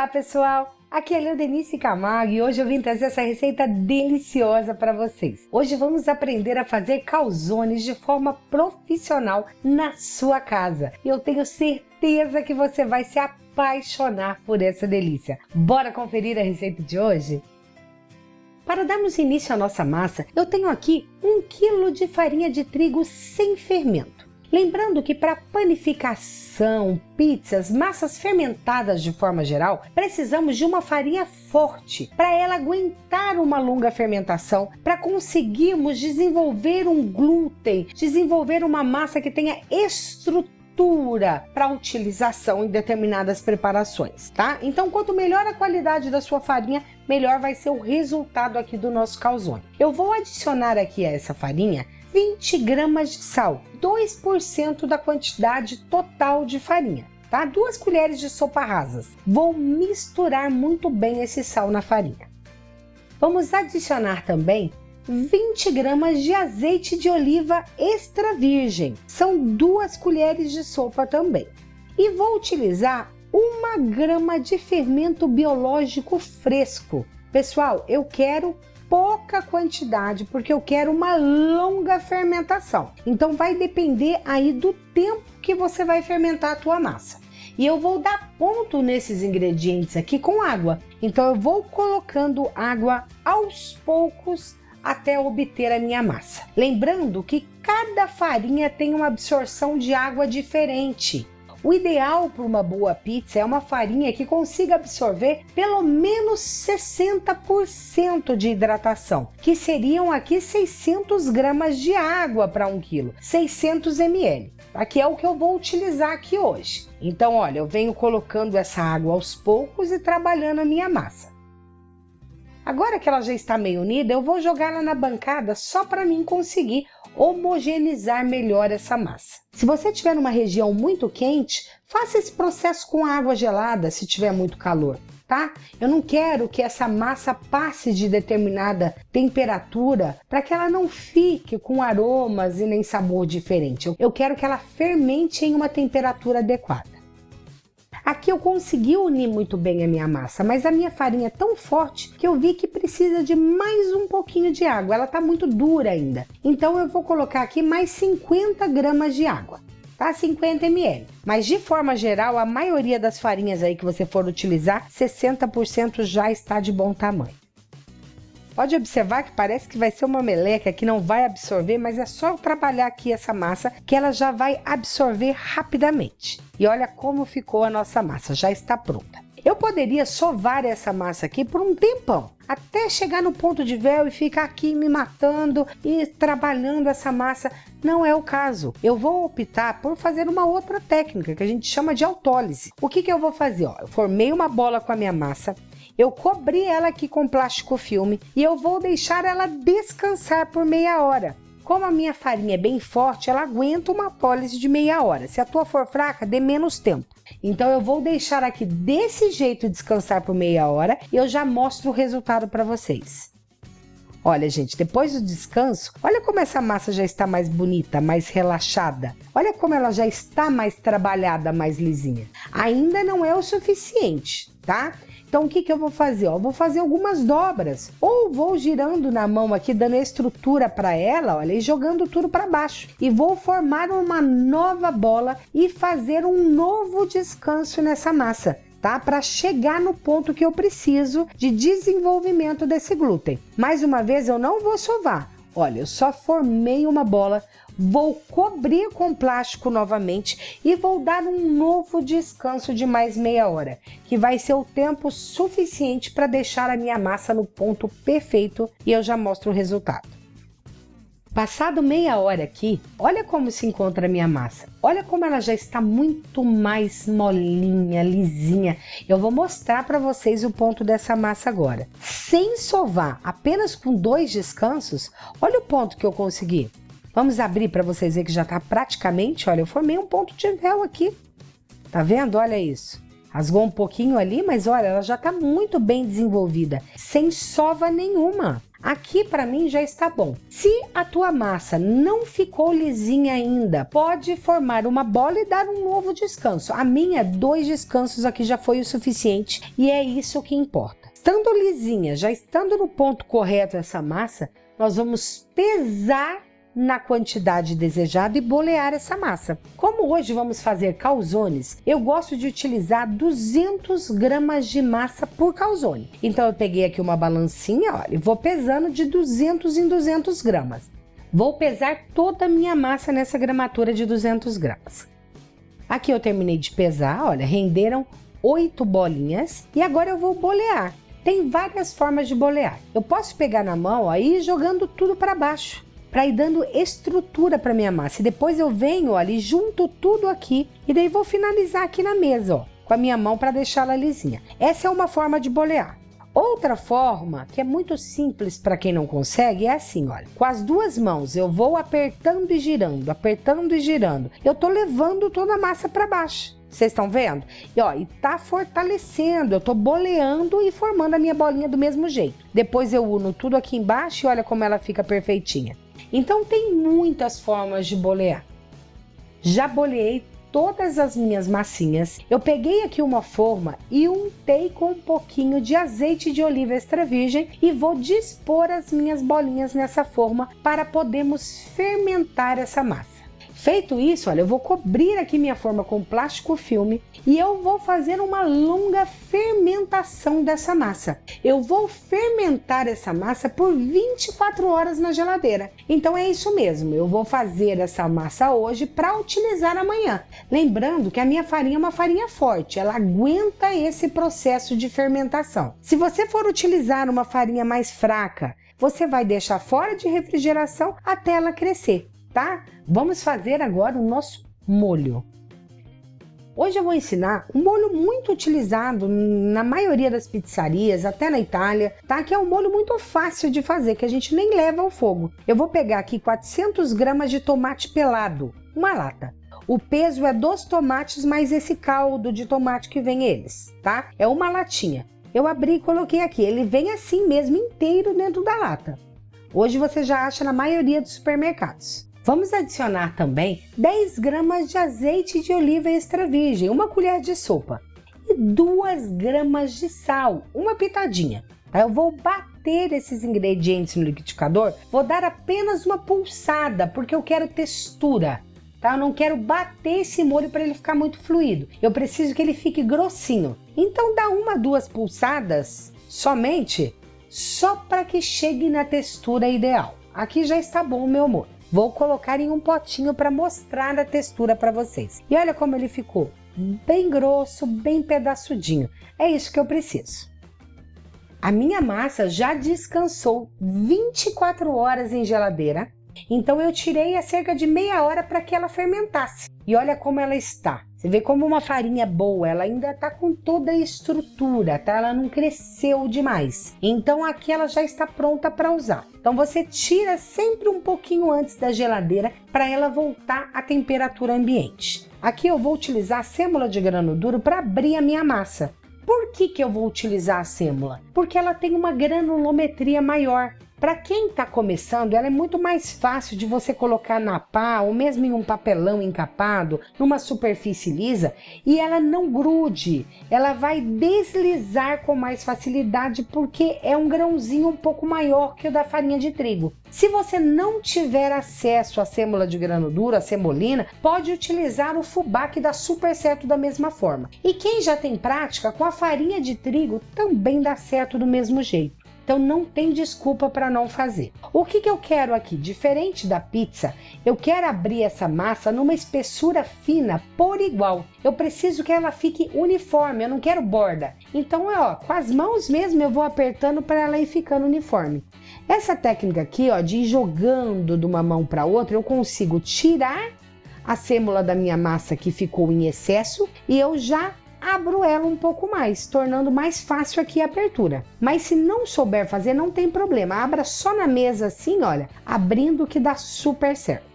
Olá pessoal, aqui é a Leudenice Camargo e hoje eu vim trazer essa receita deliciosa para vocês. Hoje vamos aprender a fazer calzones de forma profissional na sua casa. E eu tenho certeza que você vai se apaixonar por essa delícia. Bora conferir a receita de hoje? Para darmos início à nossa massa, eu tenho aqui 1 kg de farinha de trigo sem fermento. Lembrando que para panificação, pizzas, massas fermentadas de forma geral, precisamos de uma farinha forte para ela aguentar uma longa fermentação, para conseguirmos desenvolver um glúten, desenvolver uma massa que tenha estrutura para utilização em determinadas preparações, tá? Então, quanto melhor a qualidade da sua farinha, melhor vai ser o resultado aqui do nosso calzone. Eu vou adicionar aqui a essa farinha 20 gramas de sal, 2% da quantidade total de farinha, tá? 2 colheres de sopa rasas. Vou misturar muito bem esse sal na farinha. Vamos adicionar também 20 gramas de azeite de oliva extra virgem. São 2 colheres de sopa também. E vou utilizar 1 grama de fermento biológico fresco. Pessoal, eu quero pouca quantidade, porque eu quero uma longa fermentação. Então vai depender aí do tempo que você vai fermentar a tua massa. E eu vou dar ponto nesses ingredientes aqui com água. Então eu vou colocando água aos poucos até obter a minha massa. Lembrando que cada farinha tem uma absorção de água diferente. O ideal para uma boa pizza é uma farinha que consiga absorver pelo menos 60% de hidratação, que seriam aqui 600 gramas de água para 1 kg, 600 ml. Aqui é o que eu vou utilizar aqui hoje. Então, olha, eu venho colocando essa água aos poucos e trabalhando a minha massa. Agora que ela já está meio unida, eu vou jogar ela na bancada só para mim conseguir homogeneizar melhor essa massa. Se você estiver numa região muito quente, faça esse processo com água gelada se tiver muito calor, tá? Eu não quero que essa massa passe de determinada temperatura para que ela não fique com aromas e nem sabor diferente. Eu quero que ela fermente em uma temperatura adequada. Aqui eu consegui unir muito bem a minha massa, mas a minha farinha é tão forte que eu vi que precisa de mais um pouquinho de água. Ela está muito dura ainda. Então eu vou colocar aqui mais 50 gramas de água, tá? 50 ml. Mas de forma geral, a maioria das farinhas aí que você for utilizar, 60% já está de bom tamanho. Pode observar que parece que vai ser uma meleca que não vai absorver, mas é só eu trabalhar aqui essa massa que ela já vai absorver rapidamente. E olha como ficou a nossa massa, já está pronta. Eu poderia sovar essa massa aqui por um tempão, até chegar no ponto de véu e ficar aqui me matando e trabalhando essa massa. Não é o caso. Eu vou optar por fazer uma outra técnica que a gente chama de autólise. O que eu vou fazer? Ó, eu formei uma bola com a minha massa. Eu cobri ela aqui com plástico filme e eu vou deixar ela descansar por meia hora. Como a minha farinha é bem forte, ela aguenta uma autólise de meia hora. Se a tua for fraca, dê menos tempo. Então eu vou deixar aqui desse jeito descansar por meia hora e eu já mostro o resultado para vocês. Olha, gente, depois do descanso, olha como essa massa já está mais bonita, mais relaxada. Olha como ela já está mais trabalhada, mais lisinha. Ainda não é o suficiente, tá? Então, o que eu vou fazer? Ó, vou fazer algumas dobras. Ou vou girando na mão aqui, dando estrutura para ela, olha, e jogando tudo para baixo. E vou formar uma nova bola e fazer um novo descanso nessa massa, tá? Para chegar no ponto que eu preciso de desenvolvimento desse glúten. Mais uma vez, eu não vou sovar. Olha, eu só formei uma bola, vou cobrir com plástico novamente e vou dar um novo descanso de mais meia hora, que vai ser o tempo suficiente para deixar a minha massa no ponto perfeito e eu já mostro o resultado. Passado meia hora aqui, olha como se encontra a minha massa. Olha como ela já está muito mais molinha, lisinha. Eu vou mostrar para vocês o ponto dessa massa agora. Sem sovar, apenas com 2 descansos, olha o ponto que eu consegui. Vamos abrir para vocês verem que já está praticamente, olha, eu formei um ponto de véu aqui. Tá vendo? Olha isso. Rasgou um pouquinho ali, mas olha, ela já está muito bem desenvolvida, sem sova nenhuma. Aqui para mim já está bom. Se a tua massa não ficou lisinha ainda, pode formar uma bola e dar um novo descanso. A minha, 2 descansos aqui já foi o suficiente e é isso que importa. Estando lisinha, já estando no ponto correto essa massa, nós vamos pesar na quantidade desejada e bolear essa massa. Como hoje vamos fazer calzones, eu gosto de utilizar 200 gramas de massa por calzone. Então eu peguei aqui uma balancinha, olha, e vou pesando de 200 em 200 gramas. Vou pesar toda a minha massa nessa gramatura de 200 gramas. Aqui eu terminei de pesar, olha, renderam 8 bolinhas e agora eu vou bolear. Tem várias formas de bolear. Eu posso pegar na mão aí jogando tudo para baixo, para ir dando estrutura para minha massa. E depois eu venho ali, junto tudo aqui e daí vou finalizar aqui na mesa, ó, com a minha mão para deixá-la lisinha. Essa é uma forma de bolear. Outra forma, que é muito simples para quem não consegue, é assim, olha. Com as 2 mãos eu vou apertando e girando, apertando e girando. Eu tô levando toda a massa para baixo. Vocês estão vendo? E ó, e tá fortalecendo, eu tô boleando e formando a minha bolinha do mesmo jeito. Depois eu uno tudo aqui embaixo e olha como ela fica perfeitinha. Então tem muitas formas de bolear. Já boleei todas as minhas massinhas. Eu peguei aqui uma forma e untei com um pouquinho de azeite de oliva extra virgem e vou dispor as minhas bolinhas nessa forma para podermos fermentar essa massa. Feito isso, olha, eu vou cobrir aqui minha forma com plástico filme e eu vou fazer uma longa fermentação dessa massa. Eu vou fermentar essa massa por 24 horas na geladeira. Então é isso mesmo, eu vou fazer essa massa hoje para utilizar amanhã. Lembrando que a minha farinha é uma farinha forte, ela aguenta esse processo de fermentação. Se você for utilizar uma farinha mais fraca, você vai deixar fora de refrigeração até ela crescer. Tá? Vamos fazer agora o nosso molho. Hoje eu vou ensinar um molho muito utilizado na maioria das pizzarias, até na Itália, tá? Que é um molho muito fácil de fazer, que a gente nem leva ao fogo. Eu vou pegar aqui 400 gramas de tomate pelado, uma lata. O peso é dos tomates mais esse caldo de tomate que vem eles, tá? É uma latinha. Eu abri e coloquei aqui, ele vem assim mesmo, inteiro dentro da lata. Hoje você já acha na maioria dos supermercados. Vamos adicionar também 10 gramas de azeite de oliva extra virgem, uma colher de sopa. E 2 gramas de sal, uma pitadinha. Eu vou bater esses ingredientes no liquidificador, vou dar apenas uma pulsada, porque eu quero textura. Tá? Eu não quero bater esse molho para ele ficar muito fluido. Eu preciso que ele fique grossinho. Então dá 1, 2 pulsadas somente, só para que chegue na textura ideal. Aqui já está bom o meu molho. Vou colocar em um potinho para mostrar a textura para vocês. E olha como ele ficou, bem grosso, bem pedaçudinho. É isso que eu preciso. A minha massa já descansou 24 horas em geladeira, então eu tirei há cerca de meia hora para que ela fermentasse. E olha como ela está. Você vê como uma farinha boa, ela ainda está com toda a estrutura, tá? Ela não cresceu demais. Então aqui ela já está pronta para usar. Então você tira sempre um pouquinho antes da geladeira para ela voltar à temperatura ambiente. Aqui eu vou utilizar a sêmola de grano duro para abrir a minha massa. Por que eu vou utilizar a sêmola? Porque ela tem uma granulometria maior. Para quem está começando, ela é muito mais fácil de você colocar na pá ou mesmo em um papelão encapado, numa superfície lisa, e ela não grude, ela vai deslizar com mais facilidade porque é um grãozinho um pouco maior que o da farinha de trigo. Se você não tiver acesso à sêmola de grano duro, a semolina, pode utilizar o fubá que dá super certo da mesma forma. E quem já tem prática com a farinha de trigo também dá certo do mesmo jeito. Então não tem desculpa para não fazer. O que eu quero aqui? Diferente da pizza, eu quero abrir essa massa numa espessura fina por igual. Eu preciso que ela fique uniforme, eu não quero borda. Então, ó, com as mãos mesmo eu vou apertando para ela ir ficando uniforme. Essa técnica aqui, ó, de ir jogando de uma mão para outra, eu consigo tirar a sêmola da minha massa que ficou em excesso e eu já abro ela um pouco mais, tornando mais fácil aqui a abertura. Mas se não souber fazer, não tem problema. Abra só na mesa assim, olha, abrindo que dá super certo.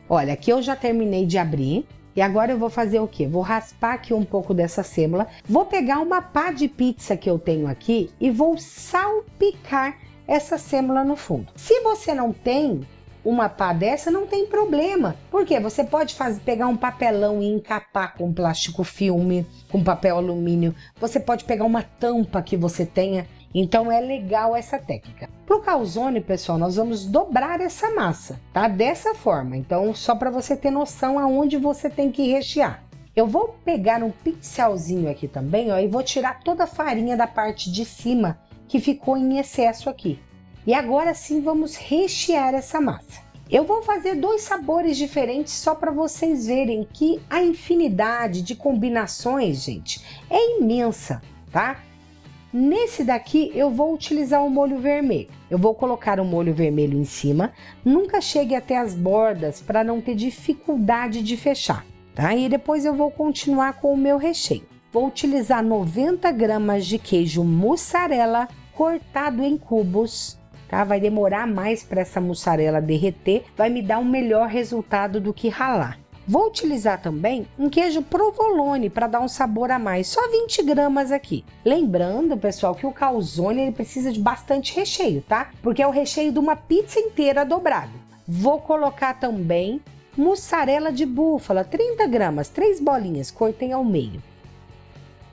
Olha, aqui eu já terminei de abrir. E agora eu vou fazer o quê? Vou raspar aqui um pouco dessa sêmola. Vou pegar uma pá de pizza que eu tenho aqui e vou salpicar essa sêmola no fundo. Se você não tem uma pá dessa, não tem problema. Porque você pode pegar um papelão e encapar com plástico filme, com papel alumínio. Você pode pegar uma tampa que você tenha. Então é legal essa técnica. Para o calzone, pessoal, nós vamos dobrar essa massa, tá? Dessa forma. Então, só para você ter noção aonde você tem que rechear. Eu vou pegar um pincelzinho aqui também, ó, e vou tirar toda a farinha da parte de cima que ficou em excesso aqui. E agora sim vamos rechear essa massa. Eu vou fazer 2 sabores diferentes só para vocês verem que a infinidade de combinações, gente, é imensa, tá? Nesse daqui eu vou utilizar o molho vermelho. Eu vou colocar o molho vermelho em cima. Nunca chegue até as bordas para não ter dificuldade de fechar, tá? E depois eu vou continuar com o meu recheio. Vou utilizar 90 gramas de queijo mussarela cortado em cubos. Tá? Vai demorar mais para essa mussarela derreter, vai me dar um melhor resultado do que ralar. Vou utilizar também um queijo provolone para dar um sabor a mais, só 20 gramas aqui. Lembrando, pessoal, que o calzone ele precisa de bastante recheio, tá? Porque é o recheio de uma pizza inteira dobrado. Vou colocar também mussarela de búfala, 30 gramas, 3 bolinhas, cortei ao meio.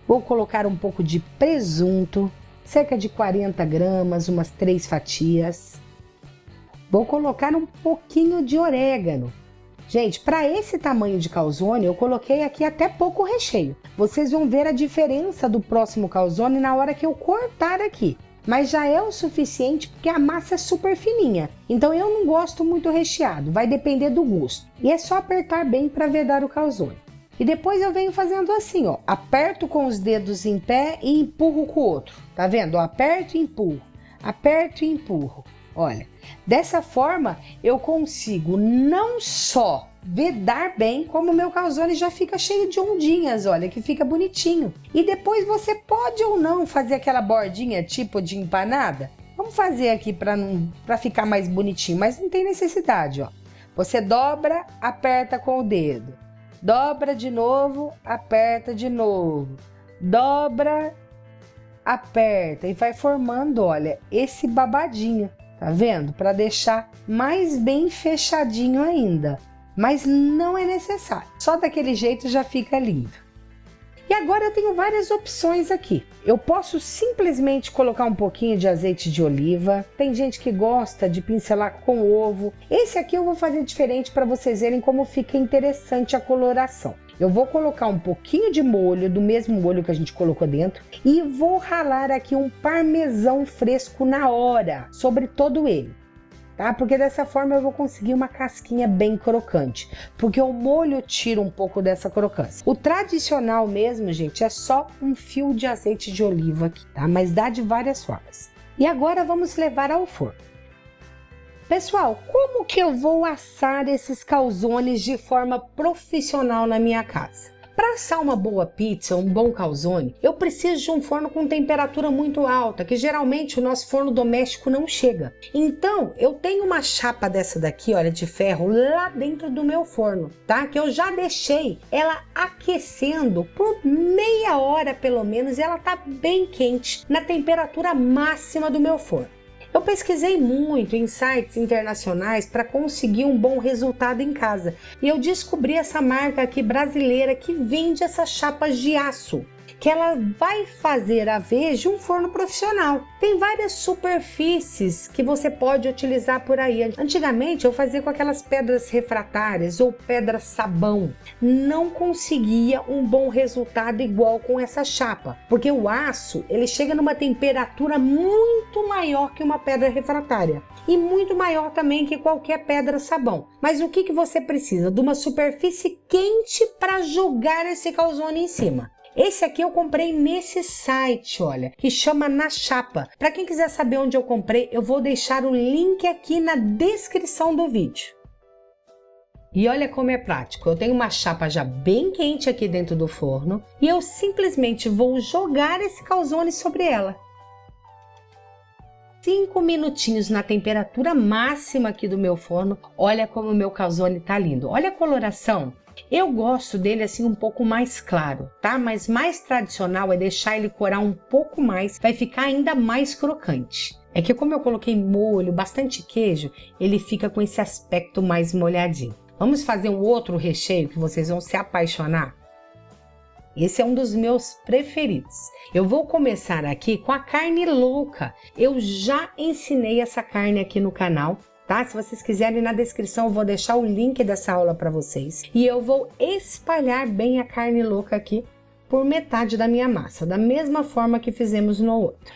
Vou colocar um pouco de presunto, cerca de 40 gramas, umas 3 fatias. Vou colocar um pouquinho de orégano. Gente, para esse tamanho de calzone, eu coloquei aqui até pouco recheio. Vocês vão ver a diferença do próximo calzone na hora que eu cortar aqui. Mas já é o suficiente porque a massa é super fininha. Então eu não gosto muito recheado, vai depender do gosto. E é só apertar bem para vedar o calzone. E depois eu venho fazendo assim, ó. Aperto com os dedos em pé e empurro com o outro. Tá vendo? Ó, aperto e empurro. Aperto e empurro. Olha, dessa forma eu consigo não só vedar bem, como o meu calzone já fica cheio de ondinhas, olha, que fica bonitinho. E depois você pode ou não fazer aquela bordinha tipo de empanada. Vamos fazer aqui para ficar mais bonitinho, mas não tem necessidade, ó. Você dobra, aperta com o dedo. Dobra de novo, aperta de novo. Dobra, aperta e vai formando, olha, esse babadinho. Tá vendo? Para deixar mais bem fechadinho ainda. Mas não é necessário. Só daquele jeito já fica lindo. E agora eu tenho várias opções aqui. Eu posso simplesmente colocar um pouquinho de azeite de oliva. Tem gente que gosta de pincelar com ovo. Esse aqui eu vou fazer diferente para vocês verem como fica interessante a coloração. Eu vou colocar um pouquinho de molho, do mesmo molho que a gente colocou dentro, e vou ralar aqui um parmesão fresco na hora, sobre todo ele, tá? Porque dessa forma eu vou conseguir uma casquinha bem crocante, porque o molho tira um pouco dessa crocância. O tradicional mesmo, gente, é só um fio de azeite de oliva aqui, tá? Mas dá de várias formas. E agora vamos levar ao forno. Pessoal, como que eu vou assar esses calzones de forma profissional na minha casa? Para assar uma boa pizza, um bom calzone, eu preciso de um forno com temperatura muito alta, que geralmente o nosso forno doméstico não chega. Então, eu tenho uma chapa dessa daqui, olha, de ferro, lá dentro do meu forno, tá? Que eu já deixei ela aquecendo por meia hora pelo menos, e ela tá bem quente, na temperatura máxima do meu forno. Eu pesquisei muito em sites internacionais para conseguir um bom resultado em casa e eu descobri essa marca aqui brasileira que vende essas chapas de aço, que ela vai fazer a vez de um forno profissional. Tem várias superfícies que você pode utilizar por aí. Antigamente eu fazia com aquelas pedras refratárias ou pedra sabão. Não conseguia um bom resultado igual com essa chapa, porque o aço ele chega numa temperatura muito maior que uma pedra refratária e muito maior também que qualquer pedra sabão. Mas o que você precisa? De uma superfície quente para jogar esse calzone em cima. Esse aqui eu comprei nesse site, olha, que chama Na Chapa. Para quem quiser saber onde eu comprei, eu vou deixar o link aqui na descrição do vídeo. E olha como é prático. Eu tenho uma chapa já bem quente aqui dentro do forno e eu simplesmente vou jogar esse calzone sobre ela. 5 minutinhos na temperatura máxima aqui do meu forno. Olha como o meu calzone tá lindo. Olha a coloração. Eu gosto dele assim um pouco mais claro, tá? Mas mais tradicional é deixar ele corar um pouco mais, vai ficar ainda mais crocante. É que como eu coloquei molho, bastante queijo, ele fica com esse aspecto mais molhadinho. Vamos fazer um outro recheio que vocês vão se apaixonar? Esse é um dos meus preferidos. Eu vou começar aqui com a carne louca. Eu já ensinei essa carne aqui no canal, tá? Se vocês quiserem, na descrição eu vou deixar o link dessa aula para vocês. E eu vou espalhar bem a carne louca aqui por metade da minha massa, da mesma forma que fizemos no outro.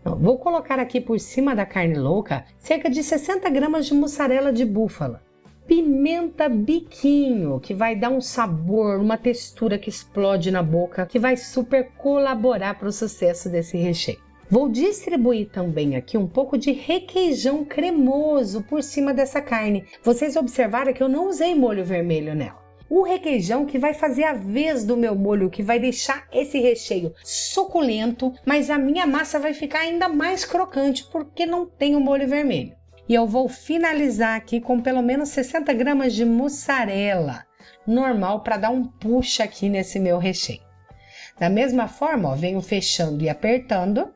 Então, vou colocar aqui por cima da carne louca cerca de 60 gramas de mussarela de búfala. Pimenta biquinho, que vai dar um sabor, uma textura que explode na boca, que vai super colaborar para o sucesso desse recheio. Vou distribuir também aqui um pouco de requeijão cremoso por cima dessa carne. Vocês observaram que eu não usei molho vermelho nela. O requeijão que vai fazer a vez do meu molho, que vai deixar esse recheio suculento, mas a minha massa vai ficar ainda mais crocante porque não tem o molho vermelho. E eu vou finalizar aqui com pelo menos 60 gramas de mussarela normal para dar um push aqui nesse meu recheio. Da mesma forma, ó, venho fechando e apertando.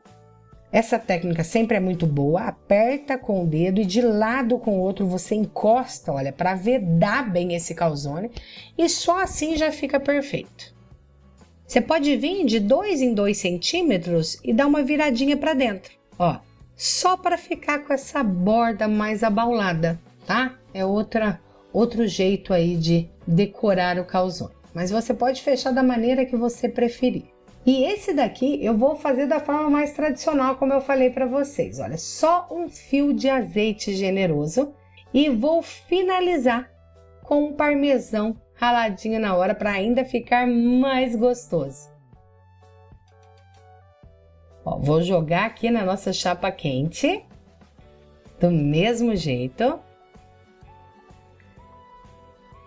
Essa técnica sempre é muito boa. Aperta com o dedo e de lado com o outro você encosta, olha, para vedar bem esse calzone. E só assim já fica perfeito. Você pode vir de 2 em 2 centímetros e dar uma viradinha para dentro, ó. Só para ficar com essa borda mais abaulada, tá? É outro jeito aí de decorar o calzone. Mas você pode fechar da maneira que você preferir. E esse daqui eu vou fazer da forma mais tradicional, como eu falei para vocês. Olha, só um fio de azeite generoso e vou finalizar com um parmesão raladinho na hora para ainda ficar mais gostoso. Ó, vou jogar aqui na nossa chapa quente, do mesmo jeito.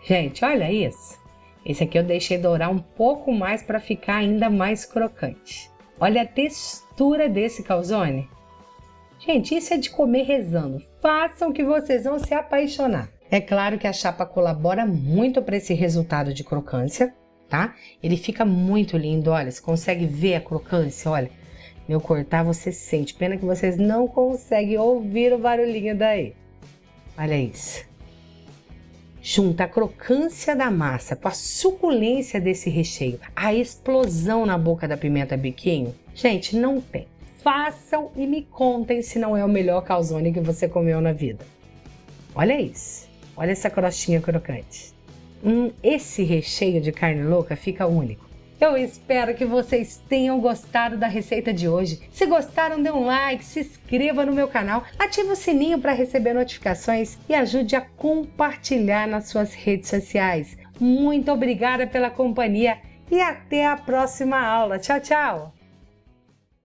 Gente, olha isso. Esse aqui eu deixei dourar um pouco mais para ficar ainda mais crocante. Olha a textura desse calzone. Gente, isso é de comer rezando. Façam que vocês vão se apaixonar. É claro que a chapa colabora muito para esse resultado de crocância, tá? Ele fica muito lindo, olha, você consegue ver a crocância, olha. Meu cortar você sente, pena que vocês não conseguem ouvir o barulhinho daí. Olha isso. Junta a crocância da massa com a suculência desse recheio, a explosão na boca da pimenta biquinho. Gente, não tem. Façam e me contem se não é o melhor calzone que você comeu na vida. Olha isso. Olha essa crostinha crocante. Esse recheio de carne louca fica único. Eu espero que vocês tenham gostado da receita de hoje. Se gostaram, dê um like, se inscreva no meu canal, ative o sininho para receber notificações e ajude a compartilhar nas suas redes sociais. Muito obrigada pela companhia e até a próxima aula. Tchau, tchau!